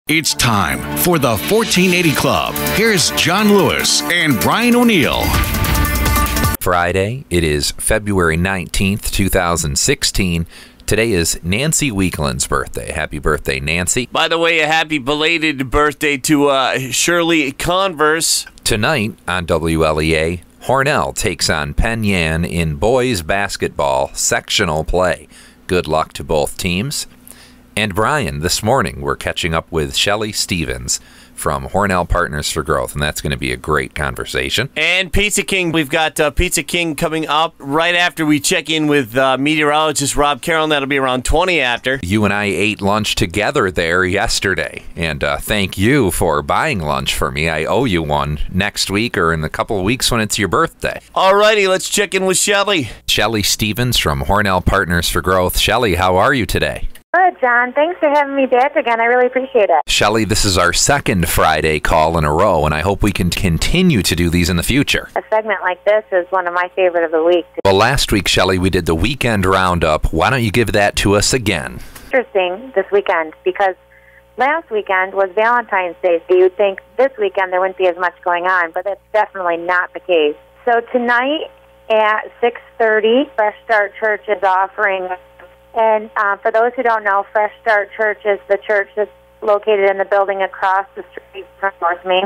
It's time for the 1480 Club. Here's John Lewis and Brian O'Neill. Friday, it is February 19th, 2016. Today is Nancy Weekland's birthday. Happy birthday, Nancy. By the way, a happy belated birthday to Shirley Converse. Tonight on WLEA, Hornell takes on Penn Yan in boys basketball sectional play. Good luck to both teams. And Brian, this morning we're catching up with Shelly Stevens from Hornell Partners for Growth, and that's going to be a great conversation. And Pizza King, we've got Pizza King coming up right after we check in with meteorologist Rob Carroll, and that'll be around 20 after. You and I ate lunch together there yesterday, and thank you for buying lunch for me. I owe you one next week or in a couple of weeks when it's your birthday. All righty, let's check in with Shelly. Shelly Stevens from Hornell Partners for Growth. Shelly, how are you today? Good, John. Thanks for having me back again. I really appreciate it. Shelly, this is our second Friday call in a row, and I hope we can continue to do these in the future. A segment like this is one of my favorite of the week. Well, last week, Shelly, we did the weekend roundup. Why don't you give that to us again? Interesting this weekend, because last weekend was Valentine's Day, so you'd think this weekend there wouldn't be as much going on, but that's definitely not the case. So tonight at 6:30, Fresh Start Church is offering. And for those who don't know, Fresh Start Church is the church that's located in the building across the street from North Main.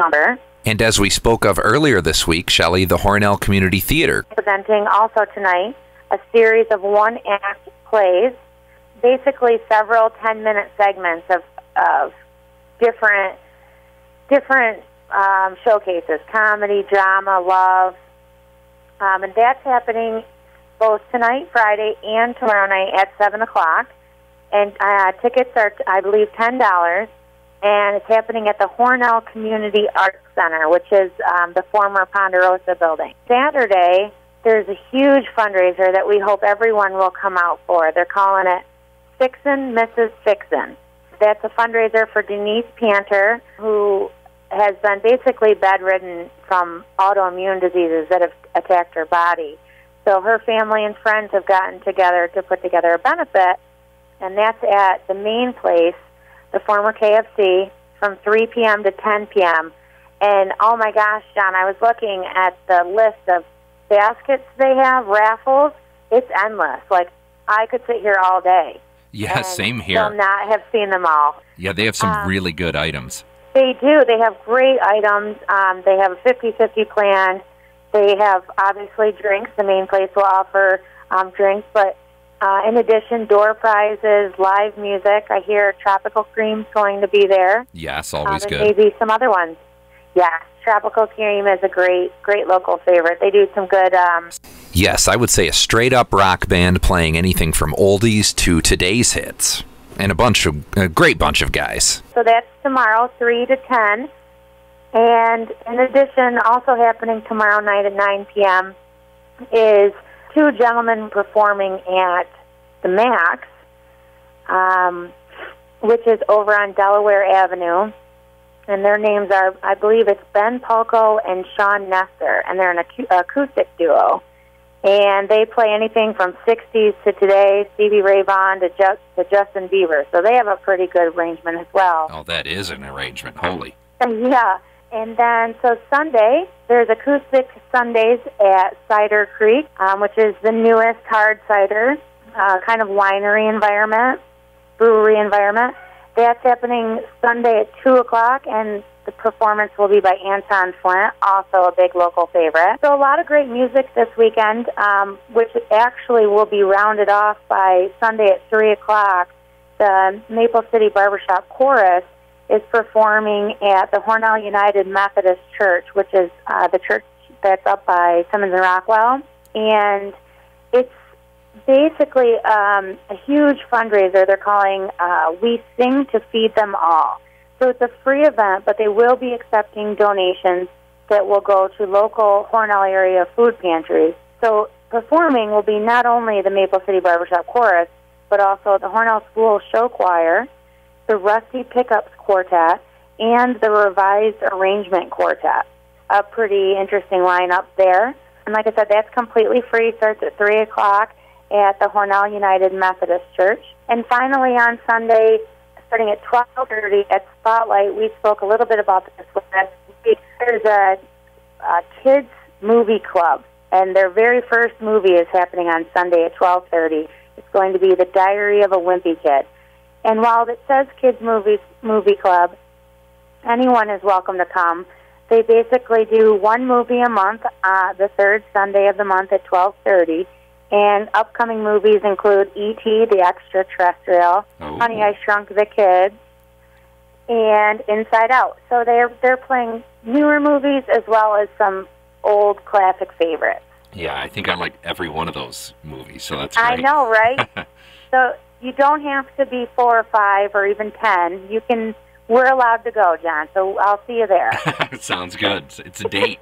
And as we spoke of earlier this week, Shelly, the Hornell Community Theater. Presenting also tonight a series of one-act plays, basically several 10-minute segments of different showcases, comedy, drama, love. And that's happening both tonight, Friday, and tomorrow night at 7 o'clock. And tickets are, I believe, $10. And it's happening at the Hornell Community Arts Center, which is the former Ponderosa building. Saturday, there's a huge fundraiser that we hope everyone will come out for. They're calling it Fixin' Mrs. Fixin'. That's a fundraiser for Denise Panter, who has been basically bedridden from autoimmune diseases that have attacked her body. So her family and friends have gotten together to put together a benefit, and that's at the main place, the former KFC, from 3 p.m. to 10 p.m. And, oh, my gosh, John, I was looking at the list of baskets they have, raffles. It's endless. Like, I could sit here all day. Yeah, same here. Still not have seen them all. Yeah, they have some really good items. They do. They have great items. They have a 50-50 plan. They have, obviously, drinks. The main place will offer drinks, but in addition, door prizes, live music. I hear Tropical Cream's going to be there. Yes, always good. And maybe some other ones. Yes, Tropical Cream is a great local favorite. They do some good... Yes, I would say a straight-up rock band playing anything from oldies to today's hits. And a great bunch of guys. So that's tomorrow, 3 to 10. And in addition, also happening tomorrow night at 9 p.m. is two gentlemen performing at the Max, which is over on Delaware Avenue. And their names are, I believe it's Ben Palco and Sean Nestor, and they're an acoustic duo. And they play anything from 60s to today, Stevie Ray Vaughan to Justin Bieber. So they have a pretty good arrangement as well. Oh, that is an arrangement. Holy. Yeah. And then, so Sunday, there's acoustic Sundays at Cider Creek, which is the newest hard cider, kind of winery environment, brewery environment. That's happening Sunday at 2 o'clock, and the performance will be by Anton Flint, also a big local favorite. So a lot of great music this weekend, which actually will be rounded off by Sunday at 3 o'clock. The Maple City Barbershop Chorus is performing at the Hornell United Methodist Church, which is the church that's up by Simmons and Rockwell. And it's basically a huge fundraiser they're calling We Sing to Feed Them All. So it's a free event, but they will be accepting donations that will go to local Hornell area food pantries. So performing will be not only the Maple City Barbershop Chorus, but also the Hornell School Show Choir, the Rusty Pickups Quartet, and the Revised Arrangement Quartet. A pretty interesting lineup there. And like I said, that's completely free. Starts at 3 o'clock at the Hornell United Methodist Church. And finally on Sunday, starting at 12:30 at Spotlight. We spoke a little bit about this last week. There's a kids movie club, and their very first movie is happening on Sunday at 12:30. It's going to be The Diary of a Wimpy Kid. And while it says Kids Movie Club, anyone is welcome to come. They basically do one movie a month, the third Sunday of the month at 12:30. And upcoming movies include E.T. the Extraterrestrial, Honey, I Shrunk the Kids, and Inside Out. So they're playing newer movies as well as some old classic favorites. Yeah, I think I like every one of those movies, so that's great. I know, right? So you don't have to be 4 or 5 or even 10. We're allowed to go, John, so I'll see you there. Sounds good. It's a date.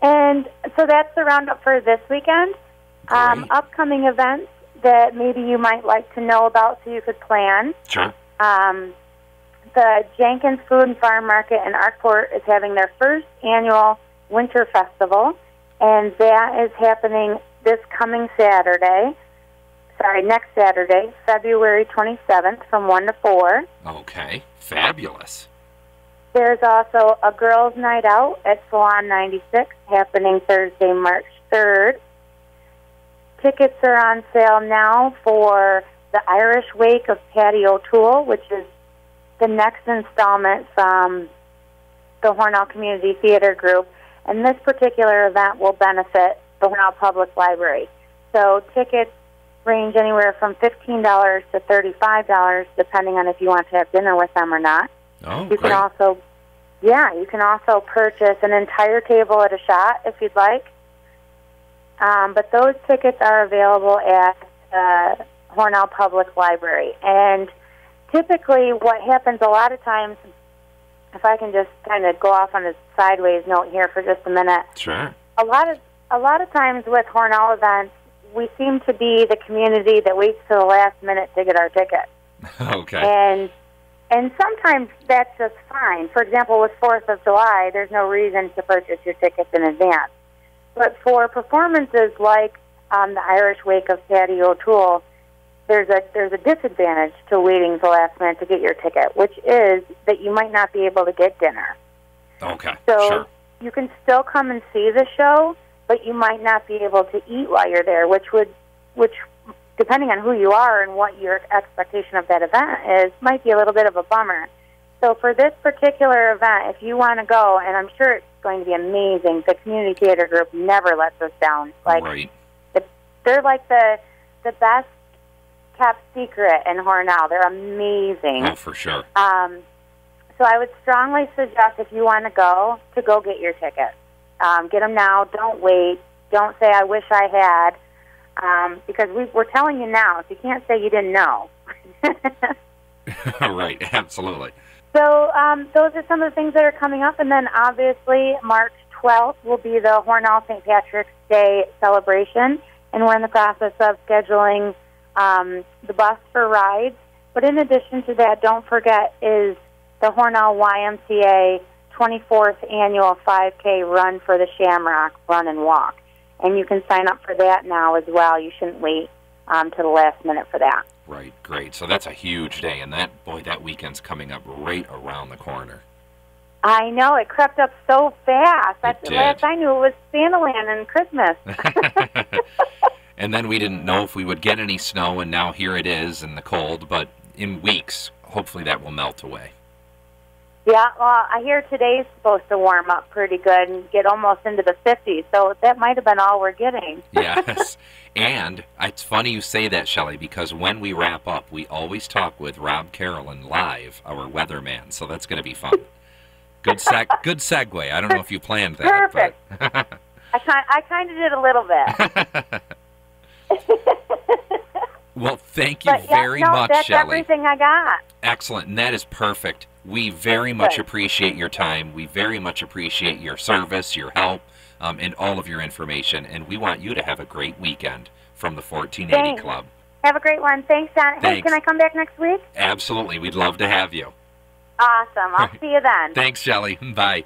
And so that's the roundup for this weekend. Upcoming events that maybe you might like to know about so you could plan. Sure. The Jenkins Food and Farm Market in Arkport is having their first annual Winter Festival, and that is happening next Saturday, February 27th from 1 to 4. Okay, fabulous. There's also a girls' night out at Salon 96 happening Thursday, March 3rd. Tickets are on sale now for the Irish Wake of Patty O'Toole, which is the next installment from the Hornell Community Theater Group. And this particular event will benefit the Hornell Public Library. So tickets range anywhere from $15 to $35, depending on if you want to have dinner with them or not. Oh, you can also purchase an entire table at a shot if you'd like. But those tickets are available at Hornell Public Library. And typically what happens a lot of times, if I can just kind of go off on a sideways note here for just a minute. Sure. A lot of times with Hornell events, we seem to be the community that waits till the last minute to get our tickets. Okay. And sometimes that's just fine. For example, with 4th of July, there's no reason to purchase your tickets in advance. But for performances like the Irish Wake of Patty O'Toole, there's a disadvantage to waiting till the last minute to get your ticket, which is that you might not be able to get dinner. Okay, so sure. You can still come and see the show, but you might not be able to eat while you're there, which depending on who you are and what your expectation of that event is, might be a little bit of a bummer. So for this particular event, if you want to go, and I'm sure it's going to be amazing, the Community Theater Group never lets us down. Right. They're like the best kept secret in Hornell. They're amazing. Oh, for sure. So I would strongly suggest if you want to go get your tickets. Get them now. Don't wait. Don't say, I wish I had. Because we're telling you now, so you can't say you didn't know. Right, absolutely. So those are some of the things that are coming up. And then obviously March 12th will be the Hornell St. Patrick's Day celebration. And we're in the process of scheduling the bus for rides. But in addition to that, don't forget is the Hornell YMCA 24th annual 5K Run for the Shamrock Run and Walk. And you can sign up for that now as well. You shouldn't wait to the last minute for that. Right, great. So that's a huge day, and that weekend's coming up right around the corner. I know, it crept up so fast. Last I knew it was Santaland and Christmas. And then we didn't know if we would get any snow, and now here it is in the cold, but in weeks, hopefully that will melt away. Yeah, well, I hear today's supposed to warm up pretty good and get almost into the 50s, so that might have been all we're getting. Yes, and it's funny you say that, Shelly, because when we wrap up, we always talk with Rob Carolyn live, our weatherman, so that's going to be fun. Good segue. I don't know if you planned that. Perfect. But I kind of did a little bit. Well, thank you very much, that's Shelly. Everything I got. Excellent, and that is perfect. We very much appreciate your time. We very much appreciate your service, your help, and all of your information. And we want you to have a great weekend from the 1480 Club. Have a great one. Thanks, John. Thanks. Hey, can I come back next week? Absolutely. We'd love to have you. Awesome. I'll see you then. Thanks, Shelly. Bye.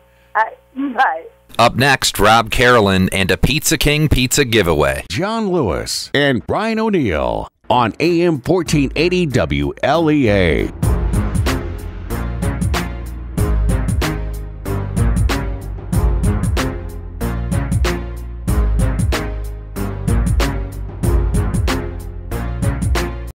Bye. Up next, Rob Carolyn and a Pizza King pizza giveaway. John Lewis and Brian O'Neill on AM 1480 WLEA.